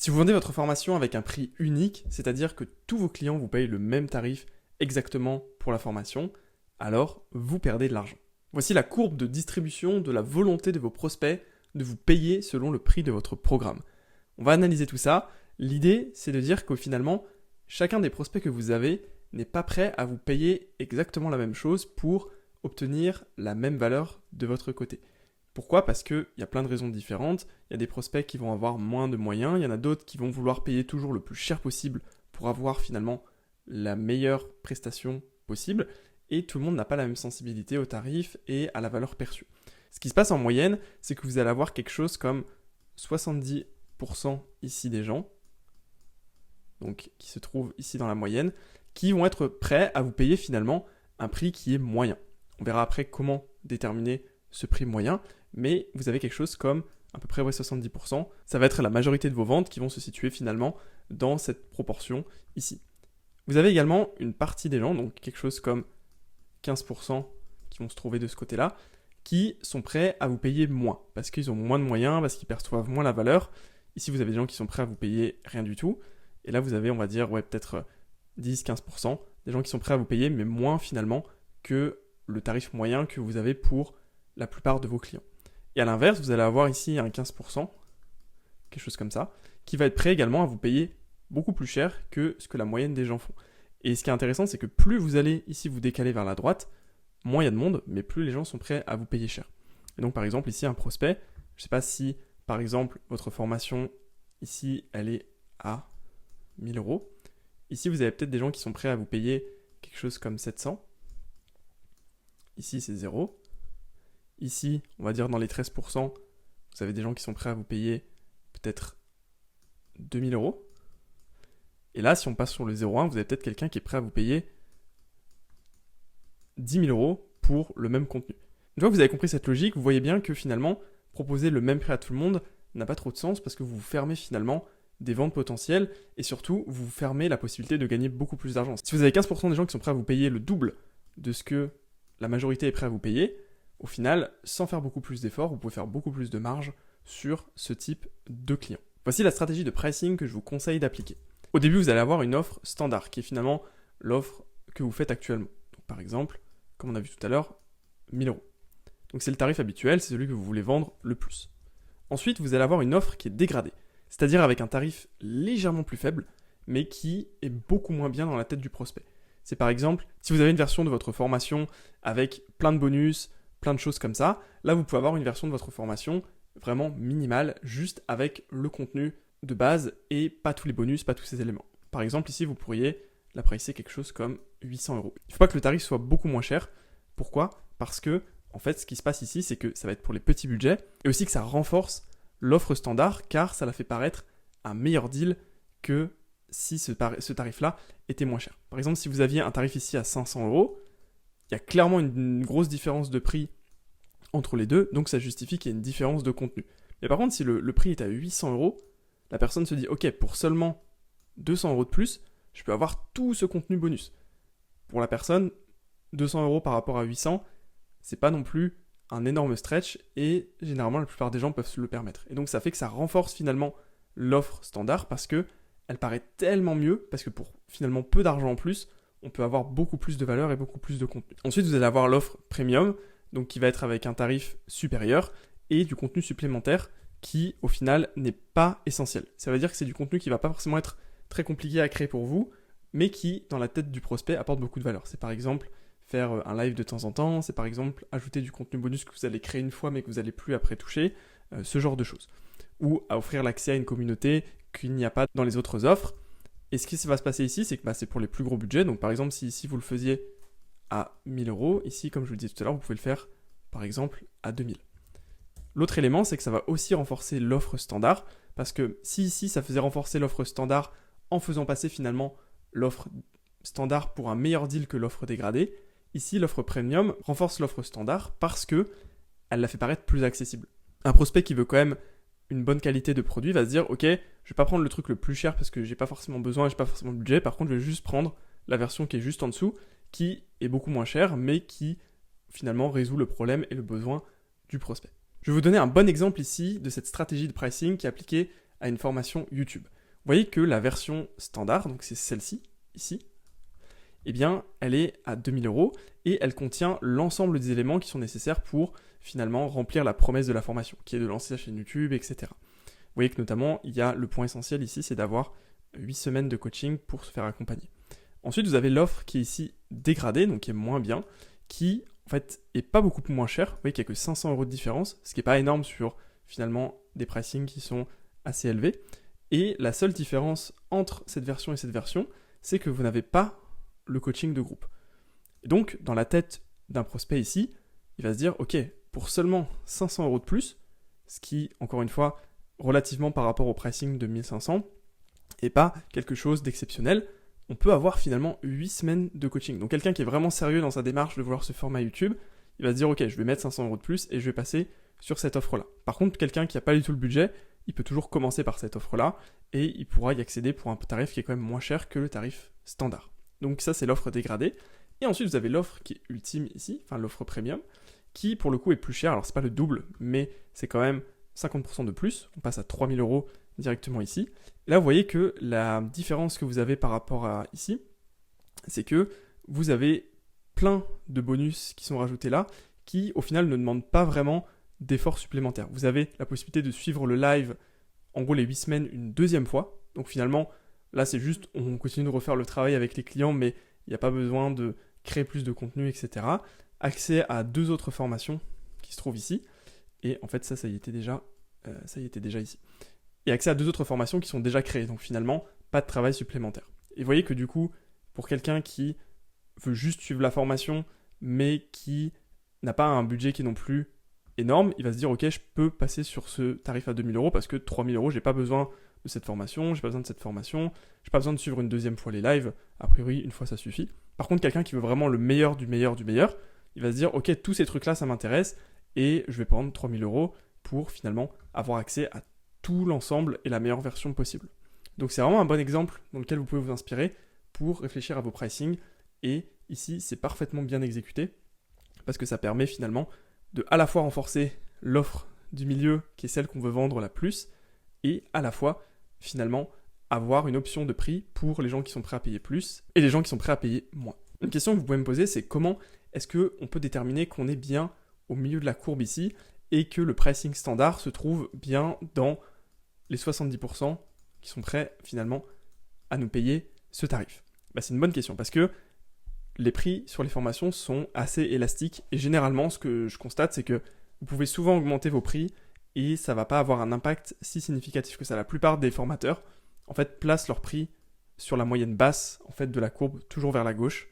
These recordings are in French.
Si vous vendez votre formation avec un prix unique, c'est-à-dire que tous vos clients vous payent le même tarif exactement pour la formation, alors vous perdez de l'argent. Voici la courbe de distribution de la volonté de vos prospects de vous payer selon le prix de votre programme. On va analyser tout ça. L'idée, c'est de dire que finalement, chacun des prospects que vous avez n'est pas prêt à vous payer exactement la même chose pour obtenir la même valeur de votre côté. Pourquoi ? Parce qu'il y a plein de raisons différentes. Il y a des prospects qui vont avoir moins de moyens, il y en a d'autres qui vont vouloir payer toujours le plus cher possible pour avoir finalement la meilleure prestation possible, et tout le monde n'a pas la même sensibilité au tarif et à la valeur perçue. Ce qui se passe en moyenne, c'est que vous allez avoir quelque chose comme 70% ici des gens, donc qui se trouvent ici dans la moyenne, qui vont être prêts à vous payer finalement un prix qui est moyen. On verra après comment déterminer ce prix moyen, mais vous avez quelque chose comme à peu près 70%. Ça va être la majorité de vos ventes qui vont se situer finalement dans cette proportion ici. Vous avez également une partie des gens, donc quelque chose comme 15% qui vont se trouver de ce côté-là, qui sont prêts à vous payer moins, parce qu'ils ont moins de moyens, parce qu'ils perçoivent moins la valeur. Ici, vous avez des gens qui sont prêts à vous payer rien du tout, et là, vous avez, on va dire, peut-être 10-15%, des gens qui sont prêts à vous payer, mais moins finalement que le tarif moyen que vous avez pour la plupart de vos clients. Et à l'inverse, vous allez avoir ici un 15%, quelque chose comme ça, qui va être prêt également à vous payer beaucoup plus cher que ce que la moyenne des gens font. Et ce qui est intéressant, c'est que plus vous allez ici vous décaler vers la droite, moins il y a de monde, mais plus les gens sont prêts à vous payer cher. Et donc par exemple ici un prospect, je ne sais pas si par exemple votre formation ici elle est à 1000 euros. Ici vous avez peut-être des gens qui sont prêts à vous payer quelque chose comme 700. Ici c'est 0. Ici on va dire dans les 13%, vous avez des gens qui sont prêts à vous payer peut-être 2000 euros. Et là, si on passe sur le 0,1, vous avez peut-être quelqu'un qui est prêt à vous payer 10 000 euros pour le même contenu. Une fois que vous avez compris cette logique, vous voyez bien que finalement, proposer le même prix à tout le monde n'a pas trop de sens parce que vous fermez finalement des ventes potentielles et surtout, vous fermez la possibilité de gagner beaucoup plus d'argent. Si vous avez 15% des gens qui sont prêts à vous payer le double de ce que la majorité est prête à vous payer, au final, sans faire beaucoup plus d'efforts, vous pouvez faire beaucoup plus de marge sur ce type de client. Voici la stratégie de pricing que je vous conseille d'appliquer. Au début, vous allez avoir une offre standard, qui est finalement l'offre que vous faites actuellement. Donc, par exemple, comme on a vu tout à l'heure, 1000 euros. Donc c'est le tarif habituel, c'est celui que vous voulez vendre le plus. Ensuite, vous allez avoir une offre qui est dégradée, c'est-à-dire avec un tarif légèrement plus faible, mais qui est beaucoup moins bien dans la tête du prospect. C'est par exemple, si vous avez une version de votre formation avec plein de bonus, plein de choses comme ça, là vous pouvez avoir une version de votre formation vraiment minimale, juste avec le contenu de base et pas tous les bonus, pas tous ces éléments. Par exemple, ici, vous pourriez la pricer quelque chose comme 800 euros. Il ne faut pas que le tarif soit beaucoup moins cher. Pourquoi ? Parce que, en fait, ce qui se passe ici, c'est que ça va être pour les petits budgets et aussi que ça renforce l'offre standard car ça la fait paraître un meilleur deal que si ce tarif-là était moins cher. Par exemple, si vous aviez un tarif ici à 500 euros, il y a clairement une grosse différence de prix entre les deux, donc ça justifie qu'il y ait une différence de contenu. Mais par contre, si le prix est à 800 euros, la personne se dit « Ok, pour seulement 200 euros de plus, je peux avoir tout ce contenu bonus. » Pour la personne, 200 euros par rapport à 800, c'est pas non plus un énorme stretch et généralement la plupart des gens peuvent se le permettre. Et donc ça fait que ça renforce finalement l'offre standard parce que elle paraît tellement mieux, parce que pour finalement peu d'argent en plus, on peut avoir beaucoup plus de valeur et beaucoup plus de contenu. Ensuite, vous allez avoir l'offre premium, donc qui va être avec un tarif supérieur et du contenu supplémentaire qui, au final, n'est pas essentiel. Ça veut dire que c'est du contenu qui ne va pas forcément être très compliqué à créer pour vous, mais qui, dans la tête du prospect, apporte beaucoup de valeur. C'est par exemple faire un live de temps en temps, c'est par exemple ajouter du contenu bonus que vous allez créer une fois mais que vous n'allez plus après toucher, ce genre de choses. Ou à offrir l'accès à une communauté qu'il n'y a pas dans les autres offres. Et ce qui va se passer ici, c'est que c'est pour les plus gros budgets. Donc par exemple, si ici vous le faisiez à 1000 euros, ici, comme je vous le disais tout à l'heure, vous pouvez le faire par exemple à 2000. L'autre élément, c'est que ça va aussi renforcer l'offre standard, parce que si ici, ça faisait renforcer l'offre standard en faisant passer finalement l'offre standard pour un meilleur deal que l'offre dégradée, ici, l'offre premium renforce l'offre standard parce que elle la fait paraître plus accessible. Un prospect qui veut quand même une bonne qualité de produit va se dire « Ok, je vais pas prendre le truc le plus cher parce que j'ai pas forcément besoin, j'ai pas forcément le budget, par contre, je vais juste prendre la version qui est juste en dessous, qui est beaucoup moins chère, mais qui finalement résout le problème et le besoin du prospect. » Je vais vous donner un bon exemple ici de cette stratégie de pricing qui est appliquée à une formation YouTube. Vous voyez que la version standard, donc c'est celle-ci, ici, eh bien, elle est à 2000 € et elle contient l'ensemble des éléments qui sont nécessaires pour finalement remplir la promesse de la formation, qui est de lancer sa chaîne YouTube, etc. Vous voyez que notamment, il y a le point essentiel ici, c'est d'avoir 8 semaines de coaching pour se faire accompagner. Ensuite, vous avez l'offre qui est ici dégradée, donc qui est moins bien, qui en fait est pas beaucoup moins chère. Vous voyez qu'il n'y a que 500 € de différence, ce qui n'est pas énorme sur finalement des pricing qui sont assez élevés. Et la seule différence entre cette version et cette version, c'est que vous n'avez pas le coaching de groupe. Et donc, dans la tête d'un prospect ici, il va se dire, ok, pour seulement 500 € de plus, ce qui, encore une fois, relativement par rapport au pricing de 1500, n'est pas quelque chose d'exceptionnel, on peut avoir finalement 8 semaines de coaching. Donc quelqu'un qui est vraiment sérieux dans sa démarche de vouloir ce format YouTube, il va se dire, ok, je vais mettre 500 € de plus et je vais passer sur cette offre-là. Par contre, quelqu'un qui n'a pas du tout le budget, il peut toujours commencer par cette offre-là et il pourra y accéder pour un tarif qui est quand même moins cher que le tarif standard. Donc ça, c'est l'offre dégradée. Et ensuite, vous avez l'offre qui est ultime ici, enfin l'offre premium, qui pour le coup est plus chère. Alors c'est pas le double, mais c'est quand même 50% de plus. On passe à 3000 € directement ici. Là, vous voyez que la différence que vous avez par rapport à ici, c'est que vous avez plein de bonus qui sont rajoutés là, qui au final ne demandent pas vraiment d'efforts supplémentaires. Vous avez la possibilité de suivre le live, en gros les 8 semaines, une deuxième fois. Donc finalement, là c'est juste, on continue de refaire le travail avec les clients, mais il n'y a pas besoin de créer plus de contenu, etc. Accès à 2 autres formations qui se trouvent ici. Et en fait, ça y était déjà ici. Et accès à 2 autres formations qui sont déjà créées. Donc finalement, pas de travail supplémentaire. Et vous voyez que du coup, pour quelqu'un qui veut juste suivre la formation, mais qui n'a pas un budget qui est non plus énorme, il va se dire, ok, je peux passer sur ce tarif à 2000 € parce que 3000 €, j'ai pas besoin de cette formation, j'ai pas besoin de cette formation, j'ai pas besoin de suivre une deuxième fois les lives, a priori, une fois ça suffit. Par contre, quelqu'un qui veut vraiment le meilleur du meilleur du meilleur, il va se dire, ok, tous ces trucs-là, ça m'intéresse, et je vais prendre 3000 € pour finalement avoir accès à tout l'ensemble et la meilleure version possible. Donc c'est vraiment un bon exemple dans lequel vous pouvez vous inspirer pour réfléchir à vos pricing, et ici, c'est parfaitement bien exécuté, parce que ça permet finalement de à la fois renforcer l'offre du milieu, qui est celle qu'on veut vendre la plus, et à la fois, finalement, avoir une option de prix pour les gens qui sont prêts à payer plus et les gens qui sont prêts à payer moins. Une question que vous pouvez me poser, c'est comment est-ce qu'on peut déterminer qu'on est bien au milieu de la courbe ici et que le pricing standard se trouve bien dans les 70% qui sont prêts finalement à nous payer ce tarif? C'est une bonne question parce que les prix sur les formations sont assez élastiques et généralement ce que je constate c'est que vous pouvez souvent augmenter vos prix et ça ne va pas avoir un impact si significatif que ça. La plupart des formateurs en fait placent leur prix sur la moyenne basse en fait de la courbe toujours vers la gauche,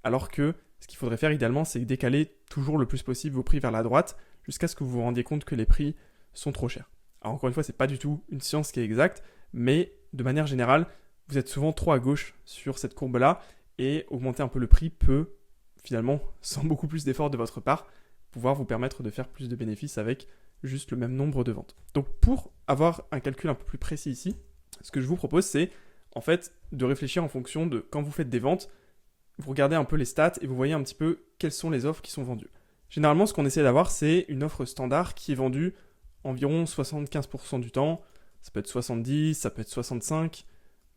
alors que ce qu'il faudrait faire idéalement c'est décaler toujours le plus possible vos prix vers la droite jusqu'à ce que vous vous rendiez compte que les prix sont trop chers. Alors encore une fois, c'est pas du tout une science qui est exacte, mais de manière générale, vous êtes souvent trop à gauche sur cette courbe-là et augmenter un peu le prix peut finalement, sans beaucoup plus d'efforts de votre part, pouvoir vous permettre de faire plus de bénéfices avec juste le même nombre de ventes. Donc pour avoir un calcul un peu plus précis ici, ce que je vous propose c'est en fait de réfléchir en fonction de quand vous faites des ventes, vous regardez un peu les stats et vous voyez un petit peu quelles sont les offres qui sont vendues. Généralement, ce qu'on essaie d'avoir, c'est une offre standard qui est vendue environ 75% du temps. Ça peut être 70, ça peut être 65.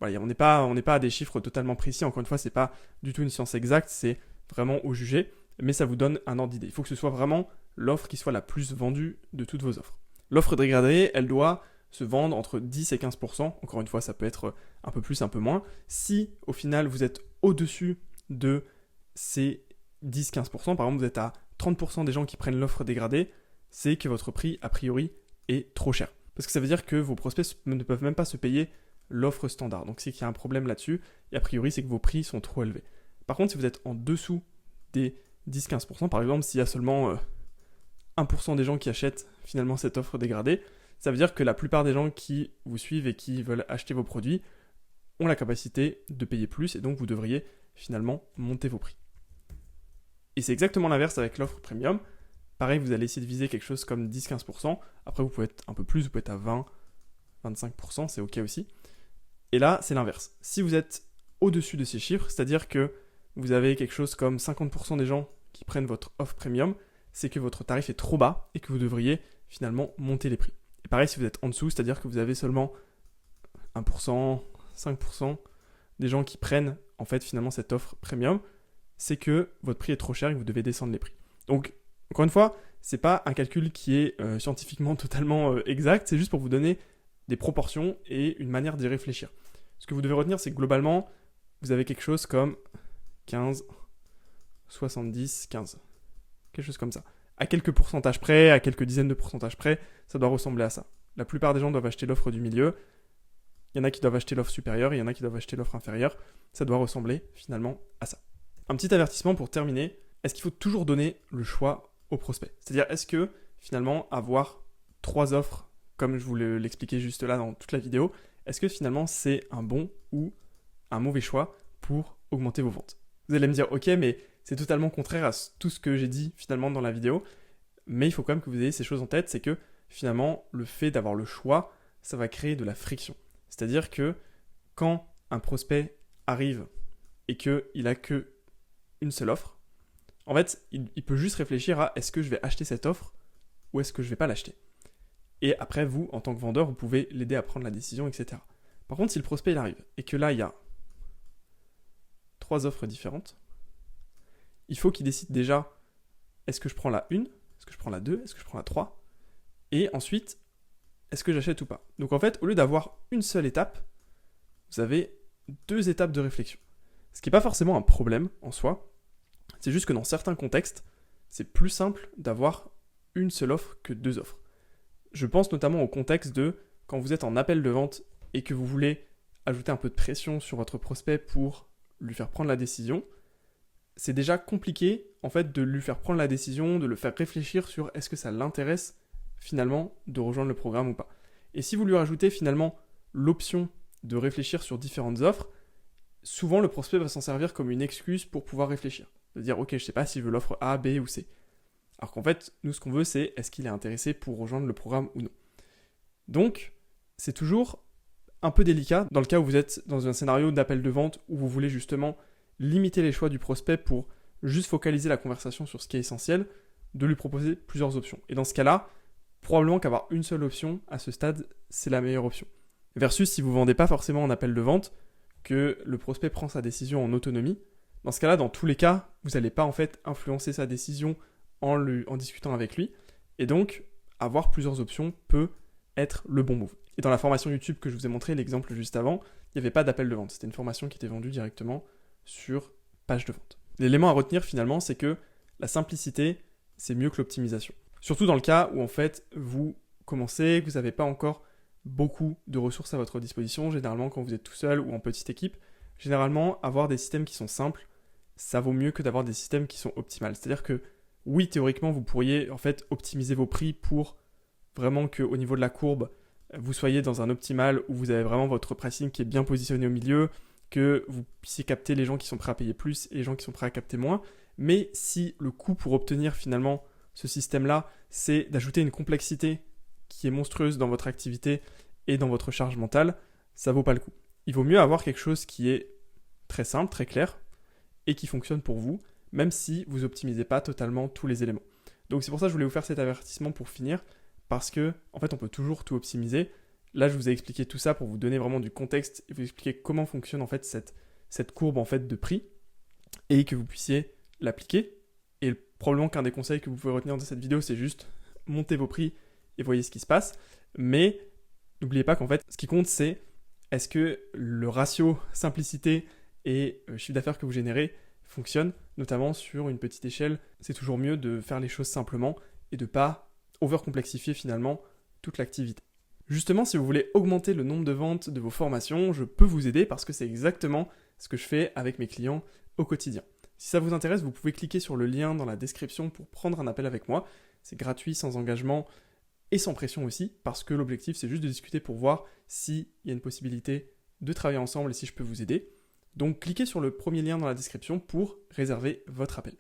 Voilà, on n'est pas à des chiffres totalement précis. Encore une fois, c'est pas du tout une science exacte, c'est vraiment au jugé, mais ça vous donne un ordre d'idée. Il faut que ce soit vraiment l'offre qui soit la plus vendue de toutes vos offres. L'offre dégradée, elle doit se vendre entre 10 et 15%. Encore une fois, ça peut être un peu plus, un peu moins. Si au final vous êtes au-dessus de ces 10-15%, par exemple vous êtes à 30% des gens qui prennent l'offre dégradée, c'est que votre prix a priori est trop cher. Parce que ça veut dire que vos prospects ne peuvent même pas se payer l'offre standard. Donc c'est qu'il y a un problème là-dessus, et a priori c'est que vos prix sont trop élevés. Par contre, si vous êtes en dessous des 10-15%, par exemple s'il y a seulement 1% des gens qui achètent finalement cette offre dégradée, ça veut dire que la plupart des gens qui vous suivent et qui veulent acheter vos produits ont la capacité de payer plus, et donc vous devriez finalement monter vos prix. Et c'est exactement l'inverse avec l'offre premium. Pareil, vous allez essayer de viser quelque chose comme 10-15%. Après, vous pouvez être un peu plus, vous pouvez être à 20-25%, c'est OK aussi. Et là, c'est l'inverse. Si vous êtes au-dessus de ces chiffres, c'est-à-dire que vous avez quelque chose comme 50% des gens qui prennent votre offre premium, c'est que votre tarif est trop bas et que vous devriez finalement monter les prix. Et pareil, si vous êtes en dessous, c'est-à-dire que vous avez seulement 1%, 5% des gens qui prennent en fait finalement cette offre premium, c'est que votre prix est trop cher et que vous devez descendre les prix. Donc, encore une fois, c'est pas un calcul qui est scientifiquement totalement exact, c'est juste pour vous donner des proportions et une manière d'y réfléchir. Ce que vous devez retenir, c'est que globalement, vous avez quelque chose comme 15, 70, 15. Quelque chose comme ça. À quelques pourcentages près, à quelques dizaines de pourcentages près, ça doit ressembler à ça. La plupart des gens doivent acheter l'offre du milieu. Il y en a qui doivent acheter l'offre supérieure, il y en a qui doivent acheter l'offre inférieure. Ça doit ressembler finalement à ça. Un petit avertissement pour terminer. Est-ce qu'il faut toujours donner le choix au prospect ? C'est-à-dire, est-ce que finalement avoir 3 offres, comme je vous l'expliquais juste là dans toute la vidéo, est-ce que finalement c'est un bon ou un mauvais choix pour augmenter vos ventes ? Vous allez me dire, ok, mais c'est totalement contraire à tout ce que j'ai dit finalement dans la vidéo, mais il faut quand même que vous ayez ces choses en tête, c'est que finalement le fait d'avoir le choix, ça va créer de la friction. C'est-à-dire que quand un prospect arrive et qu'il n'a qu'une seule offre, en fait, il peut juste réfléchir à est-ce que je vais acheter cette offre ou est-ce que je ne vais pas l'acheter. Et après, vous, en tant que vendeur, vous pouvez l'aider à prendre la décision, etc. Par contre, si le prospect il arrive et que là, il y a 3 offres différentes, il faut qu'il décide déjà est-ce que je prends la 1, est-ce que je prends la 2, est-ce que je prends la 3, et ensuite, est-ce que j'achète ou pas. Donc en fait, au lieu d'avoir une seule étape, vous avez 2 étapes de réflexion. Ce qui n'est pas forcément un problème en soi, c'est juste que dans certains contextes, c'est plus simple d'avoir une seule offre que 2 offres. Je pense notamment au contexte de quand vous êtes en appel de vente et que vous voulez ajouter un peu de pression sur votre prospect pour lui faire prendre la décision. C'est déjà compliqué en fait de lui faire prendre la décision, de le faire réfléchir sur est-ce que ça l'intéresse finalement de rejoindre le programme ou pas. Et si vous lui rajoutez finalement l'option de réfléchir sur différentes offres, souvent le prospect va s'en servir comme une excuse pour pouvoir réfléchir. De dire ok, je sais pas si je veux l'offre A, B ou C. Alors qu'en fait, nous ce qu'on veut c'est est-ce qu'il est intéressé pour rejoindre le programme ou non. Donc, c'est toujours un peu délicat dans le cas où vous êtes dans un scénario d'appel de vente où vous voulez justement limiter les choix du prospect pour juste focaliser la conversation sur ce qui est essentiel, de lui proposer plusieurs options. Et dans ce cas-là, probablement qu'avoir une seule option à ce stade, c'est la meilleure option. Versus si vous ne vendez pas forcément en appel de vente, que le prospect prend sa décision en autonomie, dans ce cas-là, dans tous les cas, vous n'allez pas en fait influencer sa décision en discutant avec lui. Et donc, avoir plusieurs options peut être le bon move. Et dans la formation YouTube que je vous ai montré, l'exemple juste avant, il n'y avait pas d'appel de vente. C'était une formation qui était vendue directement sur page de vente. L'élément à retenir finalement, c'est que la simplicité, c'est mieux que l'optimisation. Surtout dans le cas où en fait, vous commencez, que vous n'avez pas encore beaucoup de ressources à votre disposition. Généralement, quand vous êtes tout seul ou en petite équipe, généralement, avoir des systèmes qui sont simples, ça vaut mieux que d'avoir des systèmes qui sont optimales. C'est-à-dire que oui, théoriquement, vous pourriez en fait optimiser vos prix pour vraiment qu'au niveau de la courbe, vous soyez dans un optimal où vous avez vraiment votre pricing qui est bien positionné au milieu, que vous puissiez capter les gens qui sont prêts à payer plus et les gens qui sont prêts à capter moins. Mais si le coût pour obtenir finalement ce système-là, c'est d'ajouter une complexité qui est monstrueuse dans votre activité et dans votre charge mentale, ça vaut pas le coup. Il vaut mieux avoir quelque chose qui est très simple, très clair et qui fonctionne pour vous, même si vous n'optimisez pas totalement tous les éléments. Donc c'est pour ça que je voulais vous faire cet avertissement pour finir, parce que en fait on peut toujours tout optimiser. Là je vous ai expliqué tout ça pour vous donner vraiment du contexte et vous expliquer comment fonctionne en fait cette courbe en fait de prix et que vous puissiez l'appliquer. Et probablement qu'un des conseils que vous pouvez retenir de cette vidéo, c'est juste monter vos prix et voyez ce qui se passe. Mais n'oubliez pas qu'en fait ce qui compte c'est est-ce que le ratio simplicité et chiffre d'affaires que vous générez fonctionne, notamment sur une petite échelle. C'est toujours mieux de faire les choses simplement et de ne pas overcomplexifier finalement toute l'activité. Justement, si vous voulez augmenter le nombre de ventes de vos formations, je peux vous aider parce que c'est exactement ce que je fais avec mes clients au quotidien. Si ça vous intéresse, vous pouvez cliquer sur le lien dans la description pour prendre un appel avec moi. C'est gratuit, sans engagement et sans pression aussi, parce que l'objectif c'est juste de discuter pour voir s'il y a une possibilité de travailler ensemble et si je peux vous aider. Donc cliquez sur le premier lien dans la description pour réserver votre appel.